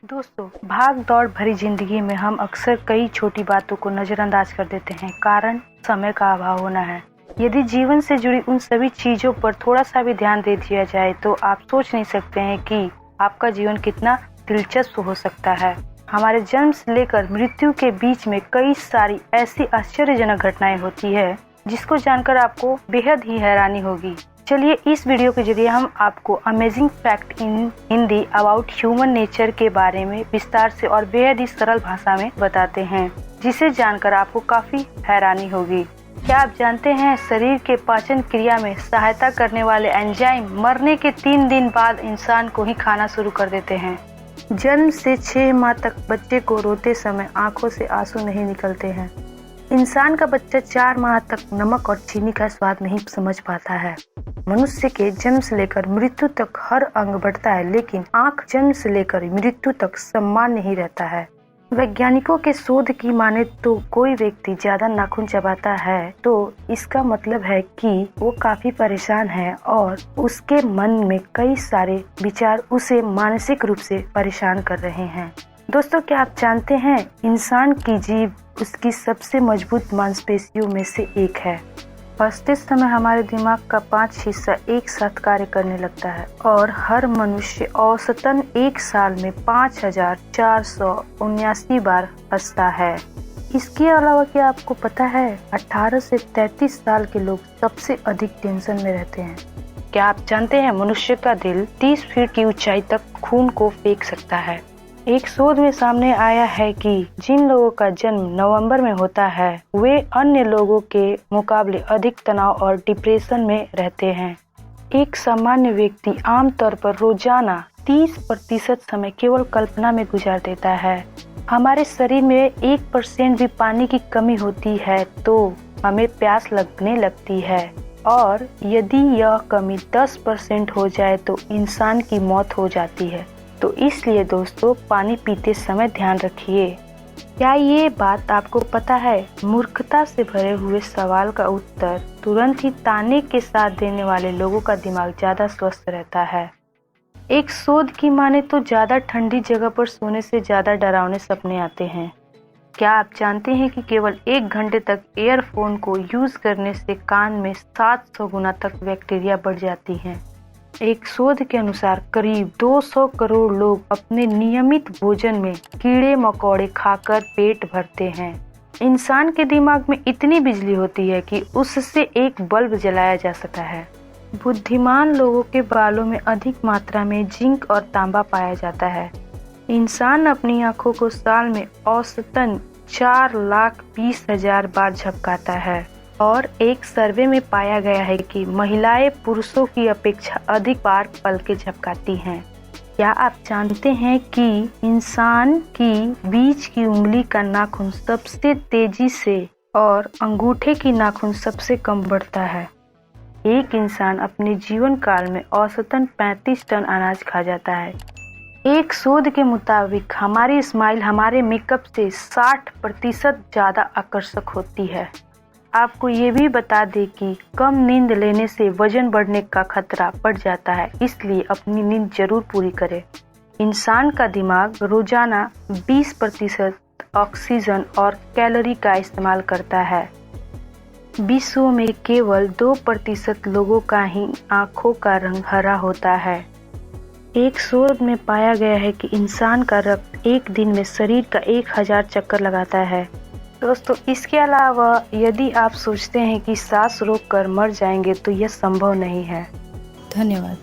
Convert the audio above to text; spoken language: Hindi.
दोस्तों, भाग दौड़ भरी जिंदगी में हम अक्सर कई छोटी बातों को नजरअंदाज कर देते हैं। कारण समय का अभाव होना है। यदि जीवन से जुड़ी उन सभी चीजों पर थोड़ा सा भी ध्यान दे दिया जाए तो आप सोच नहीं सकते हैं कि आपका जीवन कितना दिलचस्प हो सकता है। हमारे जन्म से लेकर मृत्यु के बीच में कई सारी ऐसी आश्चर्यजनक घटनाएं होती है जिसको जानकर आपको बेहद ही हैरानी होगी। चलिए इस वीडियो के जरिए हम आपको amazing fact in Hindi about human nature के बारे में विस्तार से और बेहद ही सरल भाषा में बताते हैं, जिसे जानकर आपको काफी हैरानी होगी। क्या आप जानते हैं शरीर के पाचन क्रिया में सहायता करने वाले एंजाइम मरने के 3 दिन बाद इंसान को ही खाना शुरू कर देते हैं। जन्म से 6 माह तक बच्चे को रोते समय आंखों से आंसू नहीं निकलते हैं। इंसान का बच्चा 4 माह तक नमक और चीनी का स्वाद नहीं समझ पाता है। मनुष्य के जन्म से लेकर मृत्यु तक हर अंग बढ़ता है, लेकिन आंख जन्म से लेकर मृत्यु तक समान नहीं रहता है। वैज्ञानिकों के शोध की माने तो कोई व्यक्ति ज्यादा नाखून चबाता है तो इसका मतलब है कि वो काफी परेशान है और उसके मन में कई सारे विचार उसे मानसिक रूप से परेशान कर रहे हैं। दोस्तों, क्या आप जानते हैं इंसान की जीभ उसकी सबसे मजबूत मांसपेशियों में से एक है। हंसते समय हमारे दिमाग का 5 हिस्सा एक साथ कार्य करने लगता है और हर मनुष्य औसतन एक साल में 5479 बार हंसता है। इसके अलावा क्या आपको पता है 18 से 33 साल के लोग सबसे अधिक टेंशन में रहते हैं। क्या आप जानते हैं मनुष्य का दिल 30 फीट की ऊंचाई तक खून को फेंक सकता है। एक शोध में सामने आया है कि जिन लोगों का जन्म नवंबर में होता है वे अन्य लोगों के मुकाबले अधिक तनाव और डिप्रेशन में रहते हैं। एक सामान्य व्यक्ति आमतौर पर रोजाना 30% समय केवल कल्पना में गुजार देता है। हमारे शरीर में 1% भी पानी की कमी होती है तो हमें प्यास लगने लगती है और यदि यह कमी 10% हो जाए तो इंसान की मौत हो जाती है। तो इसलिए दोस्तों, पानी पीते समय ध्यान रखिए। क्या ये बात आपको पता है मूर्खता से भरे हुए सवाल का उत्तर तुरंत ही ताने के साथ देने वाले लोगों का दिमाग ज्यादा स्वस्थ रहता है। एक शोध की माने तो ज्यादा ठंडी जगह पर सोने से ज्यादा डरावने सपने आते हैं। क्या आप जानते हैं कि केवल 1 घंटे तक ईयरफोन को यूज करने से कान में 700 गुना तक बैक्टीरिया बढ़ जाती हैं। एक शोध के अनुसार करीब 200 करोड़ लोग अपने नियमित भोजन में कीड़े मकोड़े खाकर पेट भरते हैं। इंसान के दिमाग में इतनी बिजली होती है कि उससे एक बल्ब जलाया जा सकता है। बुद्धिमान लोगों के बालों में अधिक मात्रा में जिंक और तांबा पाया जाता है। इंसान अपनी आंखों को साल में औसतन 4,20,000 बार झपकाता है और एक सर्वे में पाया गया है कि महिलाएं पुरुषों की अपेक्षा अधिक बार पलकें झपकाती हैं। क्या आप जानते हैं कि इंसान की बीच की उंगली का नाखून सबसे तेजी से और अंगूठे की नाखून सबसे कम बढ़ता है। एक इंसान अपने जीवन काल में औसतन 35 टन अनाज खा जाता है। एक शोध के मुताबिक हमारी स्माइल हमारे मेकअप से 60% ज्यादा आकर्षक होती है। आपको ये भी बता दें कि कम नींद लेने से वजन बढ़ने का खतरा बढ़ जाता है, इसलिए अपनी नींद जरूर पूरी करें। इंसान का दिमाग रोजाना 20% ऑक्सीजन और कैलोरी का इस्तेमाल करता है। विश्व में केवल 2% लोगों का ही आंखों का रंग हरा होता है। एक शोध में पाया गया है कि इंसान का रक्त एक दिन में शरीर का 1000 चक्कर लगाता है। दोस्तों, इसके अलावा यदि आप सोचते हैं कि सांस रोक कर मर जाएंगे तो यह संभव नहीं है। धन्यवाद।